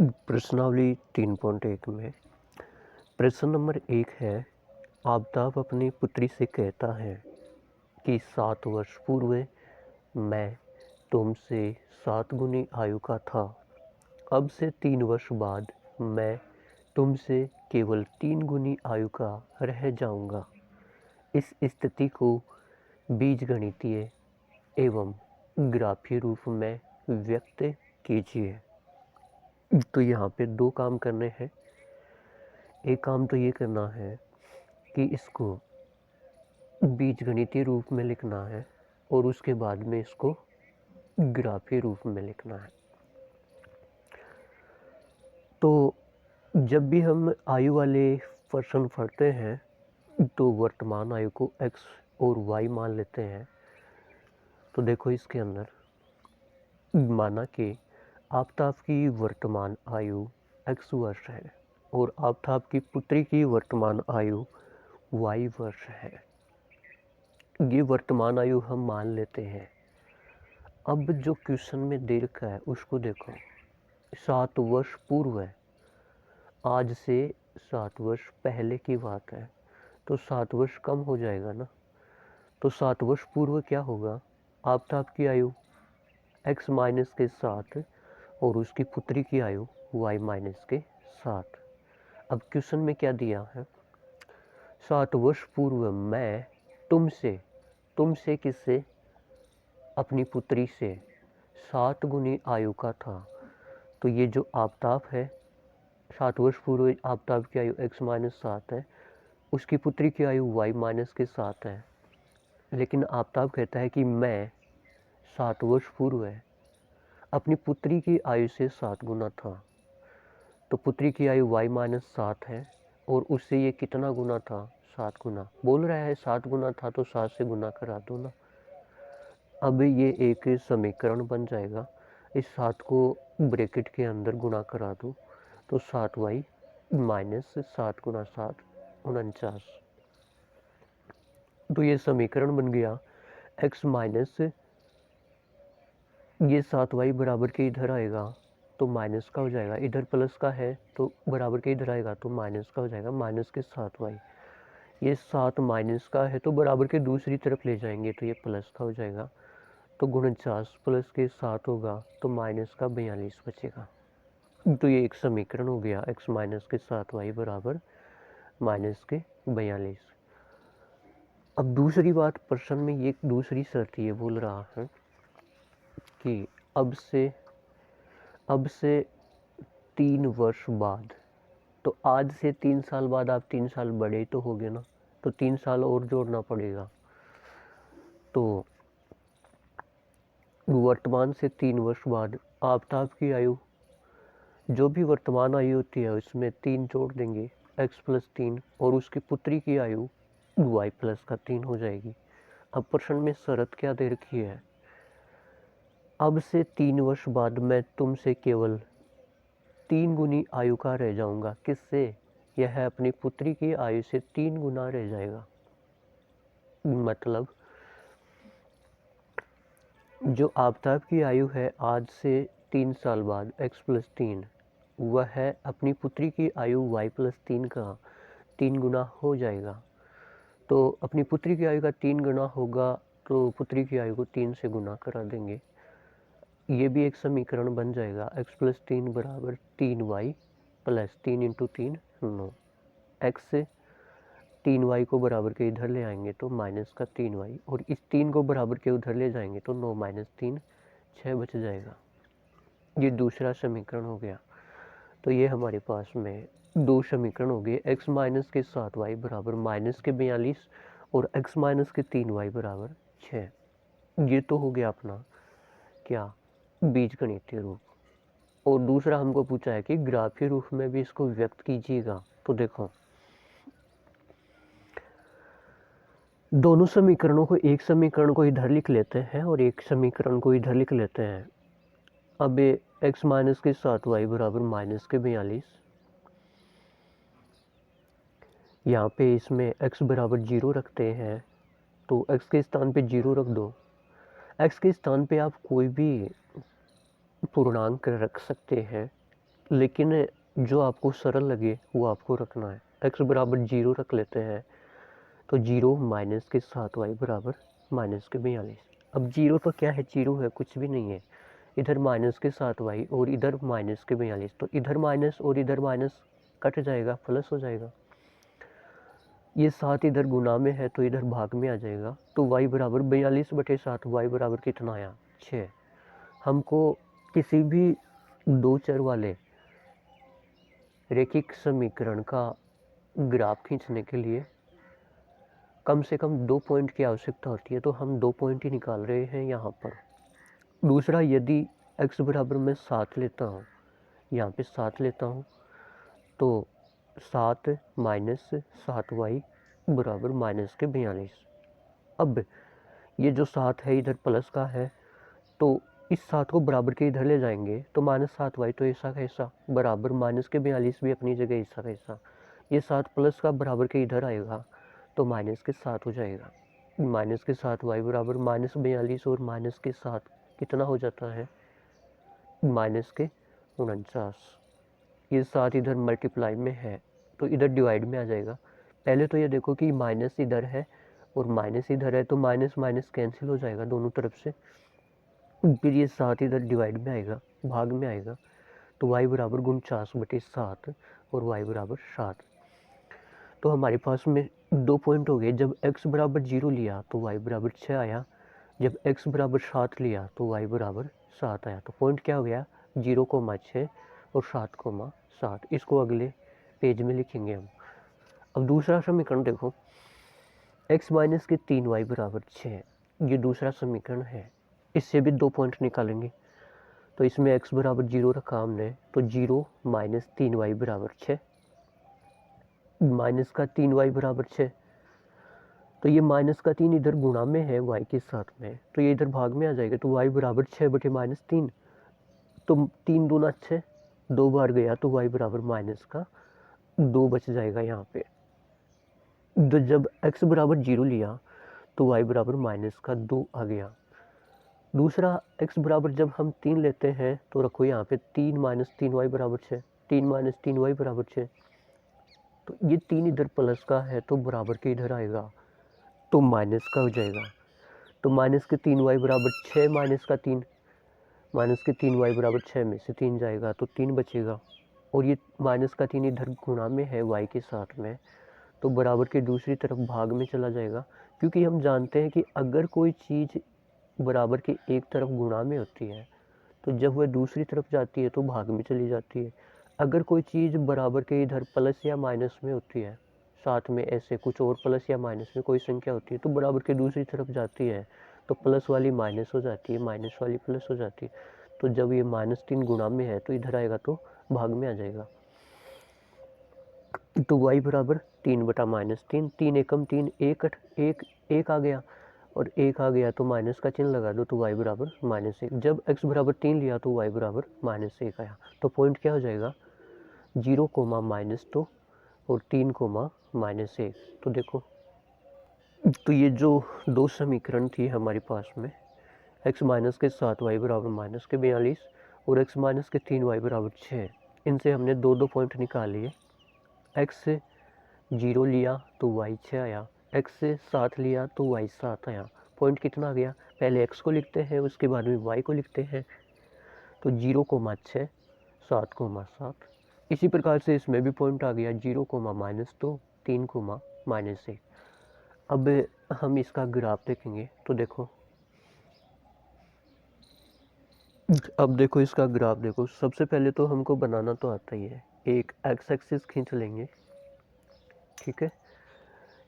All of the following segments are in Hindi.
प्रश्नावली 3.1 में प्रश्न नंबर 1 है। आफताब अपनी पुत्री से कहता है कि 7 वर्ष पूर्व मैं तुमसे 7 गुनी आयु का था। अब से 3 वर्ष बाद मैं तुमसे केवल 3 गुनी आयु का रह जाऊंगा। इस स्थिति को बीजगणितीय एवं ग्राफीय रूप में व्यक्त कीजिए। तो यहाँ पे 2 काम करने हैं। एक काम तो ये करना है कि इसको बीजगणितीय रूप में लिखना है और उसके बाद में इसको ग्राफीय रूप में लिखना है। तो जब भी हम आयु वाले प्रश्न पढ़ते हैं तो वर्तमान आयु को x और y मान लेते हैं। तो देखो इसके अंदर माना कि आफताब की वर्तमान आयु x वर्ष है और आफताब की पुत्री की वर्तमान आयु y वर्ष है। ये वर्तमान आयु हम मान लेते हैं। अब जो क्वेश्चन में दे रखा है उसको देखो। 7 वर्ष पूर्व है, आज से 7 वर्ष पहले की बात है, तो 7 वर्ष कम हो जाएगा ना। तो 7 वर्ष पूर्व क्या होगा? आफताब की आयु x माइनस के 7 और उसकी पुत्री की आयु y माइनस के 7। अब क्वेश्चन में क्या दिया है? 7 वर्ष पूर्व मैं तुमसे किससे? अपनी पुत्री से 7 गुनी आयु का था। तो ये जो आफताब है, 7 वर्ष पूर्व आफताब की आयु x माइनस 7 है, उसकी पुत्री की आयु y माइनस के 7 है। लेकिन आफताब कहता है कि मैं 7 वर्ष पूर्व है अपनी पुत्री की आयु से 7 गुना था। तो पुत्री की आयु y माइनस 7 है और उससे ये कितना गुना था? 7 गुना। बोल रहा है 7 गुना था तो 7 से गुना करा दो ना। अब ये एक समीकरण बन जाएगा। इस 7 को ब्रैकेट के अंदर गुणा करा दो तो 7y माइनस 7 गुना 7 49। तो ये समीकरण बन गया x माइनस ये 7y बराबर के इधर आएगा तो माइनस का हो जाएगा, इधर प्लस का है तो बराबर के इधर आएगा तो माइनस का हो जाएगा, माइनस के 7y। ये 7 माइनस का है तो बराबर के दूसरी तरफ ले जाएंगे तो ये प्लस का हो जाएगा। तो 49 प्लस के 7 होगा तो माइनस का 42 बचेगा। तो ये एक समीकरण हो गया x माइनस के 7y बराबर माइनस के 42। अब दूसरी बात, प्रश्न में ये दूसरी शर्त ये बोल रहा है कि अब से 3 वर्ष बाद, तो आज से 3 साल बाद आप 3 साल बड़े तो हो गए ना, तो 3 साल और जोड़ना पड़ेगा। तो वर्तमान से 3 वर्ष बाद आफताब की आयु, जो भी वर्तमान आयु होती है उसमें 3 जोड़ देंगे x प्लस 3 और उसकी पुत्री की आयु y प्लस का 3 हो जाएगी। अब प्रश्न में शर्त क्या दे रखी है? अब से 3 वर्ष बाद मैं तुमसे केवल 3 गुनी आयु का रह जाऊंगा। किससे? यह अपनी पुत्री की आयु से 3 गुना रह जाएगा। मतलब जो आफताब की आयु है आज से 3 साल बाद x प्लस 3, वह है अपनी पुत्री की आयु y प्लस 3 का 3 गुना हो जाएगा। तो अपनी पुत्री की आयु का 3 गुना होगा तो पुत्री की आयु को 3 से गुना करा देंगे। ये भी एक समीकरण बन जाएगा x प्लस 3 बराबर 3y प्लस 3 इंटू 3 9। x से 3y को बराबर के इधर ले आएंगे तो माइनस का 3y और इस 3 को बराबर के उधर ले जाएंगे तो 9 माइनस 3 6 बच जाएगा। ये दूसरा समीकरण हो गया। तो ये हमारे पास में 2 समीकरण हो गए, x माइनस के 7y बराबर माइनस के 42 और x माइनस के 3y बराबर 6। ये तो हो गया अपना क्या? बीजगणितीय रूप। और दूसरा हमको पूछा है कि ग्राफीय रूप में भी इसको व्यक्त कीजिएगा। तो देखो दोनों समीकरणों को, एक समीकरण को इधर लिख लेते हैं और एक समीकरण को इधर लिख लेते हैं। अब x माइनस के 7y बराबर माइनस के 42, यहाँ पे इसमें x बराबर 0 रखते हैं तो x के स्थान पे 0 रख दो। x के स्थान पे आप कोई भी पूर्णांक रख सकते हैं, लेकिन जो आपको सरल लगे वो आपको रखना है। x बराबर 0 रख लेते हैं, तो 0 माइनस के 7y बराबर माइनस के 42। अब 0 तो क्या है, 0 है, कुछ भी नहीं है। इधर माइनस के 7y और इधर माइनस के 42, तो इधर माइनस और इधर माइनस कट जाएगा, प्लस हो जाएगा। ये 7 इधर गुना में है तो इधर भाग में आ जाएगा, तो y बराबर 42/7। y बराबर कितना आया, 6। हमको किसी भी दो चर वाले रेखिक समीकरण का ग्राफ खींचने के लिए कम से कम 2 पॉइंट की आवश्यकता होती है, तो हम 2 पॉइंट ही निकाल रहे हैं यहाँ पर। दूसरा, यदि x बराबर मैं 7 लेता हूँ, यहाँ पे 7 लेता हूँ, तो 7 माइनस 7y बराबर माइनस के 42। अब ये जो 7 है इधर प्लस का है, तो इस 7 को बराबर के इधर ले जाएंगे, तो माइनस 7y तो ऐसा का ऐसा बराबर माइनस के 42 भी अपनी जगह ऐसा का ऐसा। ये 7 प्लस का बराबर के इधर आएगा तो माइनस के 7 हो जाएगा। माइनस के 7y बराबर माइनस 42 और माइनस के 7 कितना हो जाता है, माइनस के 49। ये 7 इधर मल्टीप्लाई में है तो इधर डिवाइड में आ जाएगा। पहले तो ये देखो कि माइनस इधर है और माइनस इधर है, तो माइनस माइनस कैंसिल हो जाएगा दोनों तरफ से। फिर ये 7 इधर डिवाइड में आएगा, भाग में आएगा, तो y बराबर 49/7 और y बराबर 7। तो हमारे पास में 2 पॉइंट हो गए। जब x बराबर 0 लिया तो y बराबर 6 आया, जब x बराबर 7 लिया तो y बराबर 7 आया। तो पॉइंट क्या हो गया, 0,6 और 7,7। इसको अगले पेज में लिखेंगे हम। अब दूसरा समीकरण देखो, x माइनस के 3y बराबर 6, ये दूसरा समीकरण है। इससे भी 2 पॉइंट निकालेंगे, तो इसमें x बराबर 0 रखा हमने, तो 0 माइनस 3y बराबर 6, माइनस का 3y बराबर 6, तो ये माइनस का 3 इधर गुणा में है y के साथ में, तो ये इधर भाग में आ जाएगा, तो y बराबर 6/-3, तो 3 दूना 6, 2 बार गया तो y बराबर माइनस का 2 बच जाएगा यहाँ पे। तो जब x बराबर 0 लिया तो y बराबर माइनस का 2 आ गया। दूसरा, x बराबर जब हम 3 लेते हैं तो रखो यहाँ पे 3 माइनस 3y बराबर 6, 3 माइनस 3y बराबर 6, तो ये 3 इधर प्लस का है तो बराबर के इधर आएगा तो माइनस का हो जाएगा। तो माइनस के 3y बराबर 6 माइनस का 3, माइनस के 3y बराबर 6 में से 3 जाएगा तो 3 बचेगा, और ये माइनस का 3 इधर गुणा में है y के साथ में, तो बराबर के दूसरी तरफ भाग में चला जाएगा। क्योंकि हम जानते हैं कि अगर कोई चीज़ बराबर के एक तरफ गुणा में होती है तो जब वह दूसरी तरफ जाती है तो भाग में चली जाती है। अगर कोई चीज़ बराबर के इधर प्लस या माइनस में होती है, साथ में ऐसे कुछ और प्लस या माइनस में कोई संख्या होती है, तो बराबर के दूसरी तरफ जाती है तो प्लस वाली माइनस हो जाती है, माइनस वाली प्लस हो जाती है। तो जब ये -3 गुणा में है तो इधर आएगा तो भाग में आ जाएगा। तो y बराबर 3/-3, 3 एकम 3, 1 आ गया, और 1 आ गया तो माइनस का चिन्ह लगा दो, तो y बराबर -1। जब x बराबर 3 लिया तो y बराबर -1 आया। तो पॉइंट क्या हो जाएगा, 0, -2 और 3, -1। तो देखो, तो ये जो 2 समीकरण थी हमारे पास में, x माइनस के 7y बराबर माइनस के 42 और x माइनस के 3y बराबर 6, इनसे हमने 2 पॉइंट निकाल लिए। x से 0 लिया तो y 6 आया, x से 7 लिया तो y 7 आया। पॉइंट कितना आ गया, पहले x को लिखते हैं उसके बाद में y को लिखते हैं, तो 0,6, 7,7। इसी प्रकार से इसमें भी पॉइंट आ गया, 0, -2, 3, -1। अब हम इसका ग्राफ देखेंगे, तो देखो, अब देखो इसका ग्राफ देखो। सबसे पहले तो हमको बनाना तो आता ही है, एक x एक्सिस खींच लेंगे, ठीक है।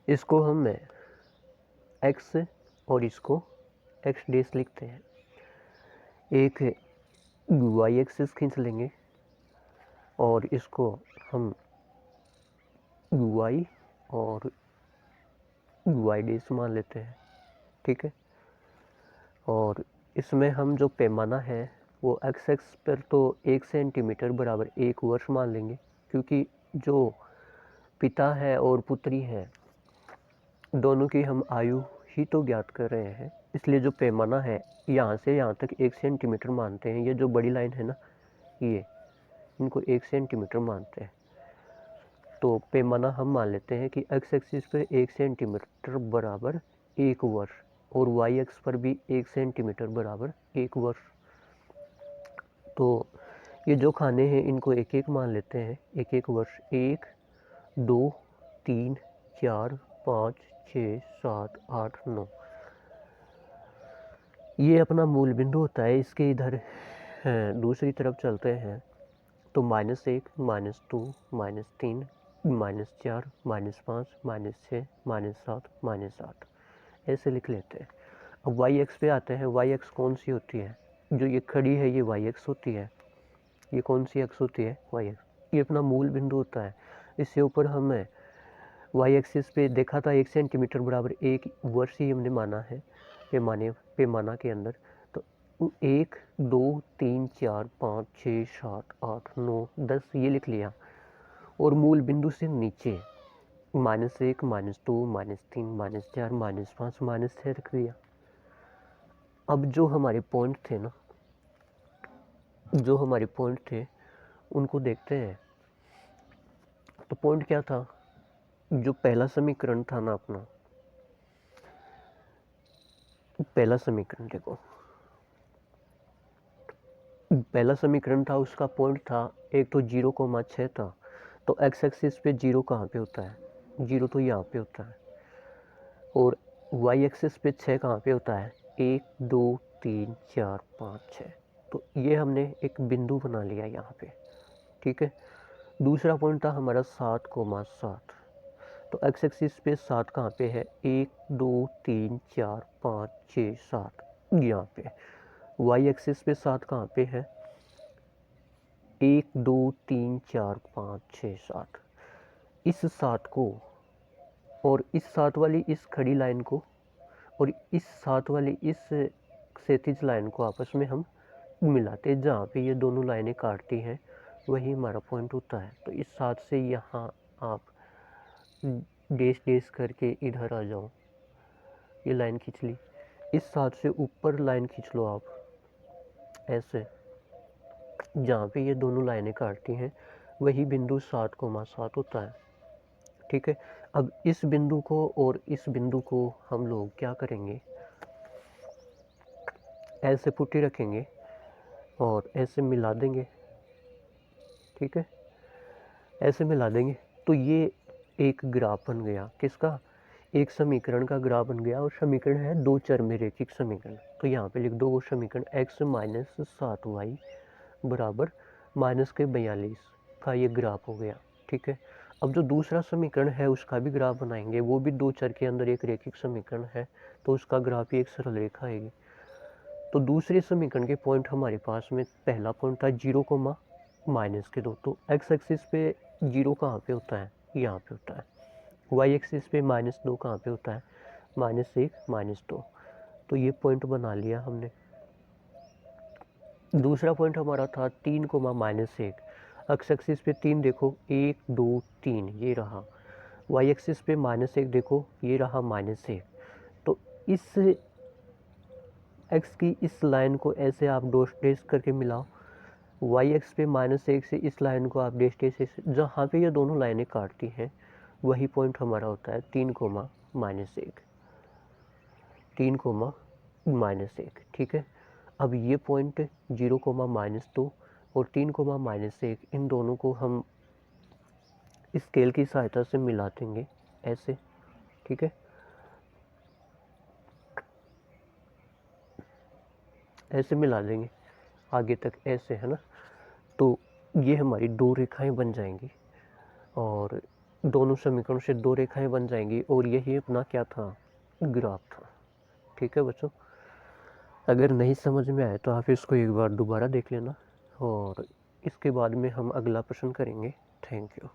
इसको हम x और इसको x डेस लिखते हैं। एक y एक्सिस खींच लेंगे और इसको हम y और y डेस मान लेते हैं, ठीक है। और इसमें हम जो पैमाना है वो x एक्स पर तो 1 सेंटीमीटर बराबर 1 वर्ष मान लेंगे, क्योंकि जो पिता है और पुत्री है दोनों की हम आयु ही तो ज्ञात कर रहे हैं, इसलिए जो पैमाना है यहाँ से यहाँ तक 1 सेंटीमीटर मानते हैं। ये जो बड़ी लाइन है ना, ये इनको 1 सेंटीमीटर मानते हैं। तो पैमाना हम मान लेते हैं कि एक्स एक्सिस पे 1 सेंटीमीटर बराबर 1 वर्ष और वाई एक्स पर भी 1 सेंटीमीटर बराबर 1 वर्ष। तो ये जो खाने हैं इनको एक एक मान लेते हैं, एक एक वर्ष। 1 2 3 4 5 6 7 8 9 ये अपना मूल बिंदु होता है। इसके इधर दूसरी तरफ चलते हैं तो -1 -2 -3 -4 -5 -6 -7 -8 ऐसे लिख लेते हैं। अब वाई एक्स पे आते हैं। वाई एक्स कौन सी होती है? जो ये खड़ी है ये वाई एक्स होती है। ये कौन सी एक्स होती है? Y X. ये अपना मूल बिंदु होता है। इससे ऊपर हमें वाई एक्सिस पे देखा था 1 सेंटीमीटर बराबर 1 वर्ष ही हमने माना है पैमाना के अंदर। तो 1 2 3 4 5 6 7 8 9 10 ये लिख लिया। और मूल बिंदु से नीचे -1 -2 -3 -4 -5 -6 रख दिया। अब जो हमारे पॉइंट थे ना, जो हमारे पॉइंट थे उनको देखते हैं। तो पॉइंट क्या था? जो पहला समीकरण था ना अपना, पहला समीकरण देखो, पहला समीकरण था उसका पॉइंट था एक तो 0,6 था। तो एक्स एक्सिस पे 0 कहाँ पे होता है? 0 तो यहाँ पे होता है। और वाई एक्सिस पे 6 कहाँ पे होता है? 1 2 3 4 5 6। तो ये हमने एक बिंदु बना लिया यहाँ पे, ठीक है। दूसरा पॉइंट था हमारा 7,7। तो एक्स एक्सिस पे 7 कहाँ पे है? 1 2 3 4 5 6 7 यहाँ पे। वाई एक्सिस पे 7 कहाँ पे है? 1 2 3 4 5 6 7। इस 7 को और इस 7 वाली इस खड़ी लाइन को और इस 7 वाली इस क्षैतिज लाइन को आपस में हम मिलाते हैं। जहाँ पे ये दोनों लाइनें काटती हैं वही हमारा पॉइंट होता है। तो इस 7 से यहाँ आप डैश डैश करके इधर आ जाओ, ये लाइन खींच ली। इस 7 से ऊपर लाइन खींच लो आप ऐसे, जहाँ पे ये दोनों लाइनें काटती हैं वही बिंदु 7,7 होता है, ठीक है। अब इस बिंदु को और इस बिंदु को हम लोग क्या करेंगे? ऐसे पुट्टी रखेंगे और ऐसे मिला देंगे, ठीक है। ऐसे मिला देंगे तो ये एक ग्राफ बन गया। किसका? एक समीकरण का ग्राफ बन गया। और समीकरण है दो चर में रैखिक समीकरण। तो यहाँ पे लिख दो वो समीकरण x - 7y बराबर -42 का ये ग्राफ हो गया, ठीक है। अब जो दूसरा समीकरण है उसका भी ग्राफ बनाएंगे। वो भी दो चर के अंदर एक रैखिक समीकरण है तो उसका ग्राफ ही एक सरल रेखा आएगी। तो दूसरे समीकरण के पॉइंट हमारे पास में पहला पॉइंट था 0, -2। तो एक्स एक्सिस पे 0 कहाँ पे होता है? यहाँ पे होता है। वाई एक्सिस पे -2 कहाँ पे होता है? -1 -2। तो ये पॉइंट बना लिया हमने। दूसरा पॉइंट हमारा था 3, -1। एक्स एक्सिस पे 3 देखो 1 2 3 ये रहा। वाई एक्सिस पे -1 देखो ये रहा -1। तो इस एक्स की इस लाइन को ऐसे आप डॉट डैश करके मिलाओ। वाई एक्स पे -1 से इस लाइन को आप डैश डैश से, जहाँ पे ये दोनों लाइनें काटती हैं वही पॉइंट हमारा होता है 3, -1। 3, -1, ठीक है। अब ये पॉइंट 0, -2 और 3, -1 इन दोनों को हम स्केल की सहायता से मिला देंगे ऐसे, ठीक है। ऐसे मिला देंगे आगे तक ऐसे, है ना। तो ये हमारी दो रेखाएं बन जाएंगी और दोनों समीकरणों से दो रेखाएं बन जाएंगी और यही अपना क्या था? ग्राफ था, ठीक है बच्चों। अगर नहीं समझ में आए तो आप इसको एक बार दोबारा देख लेना और इसके बाद में हम अगला प्रश्न करेंगे। Thank you.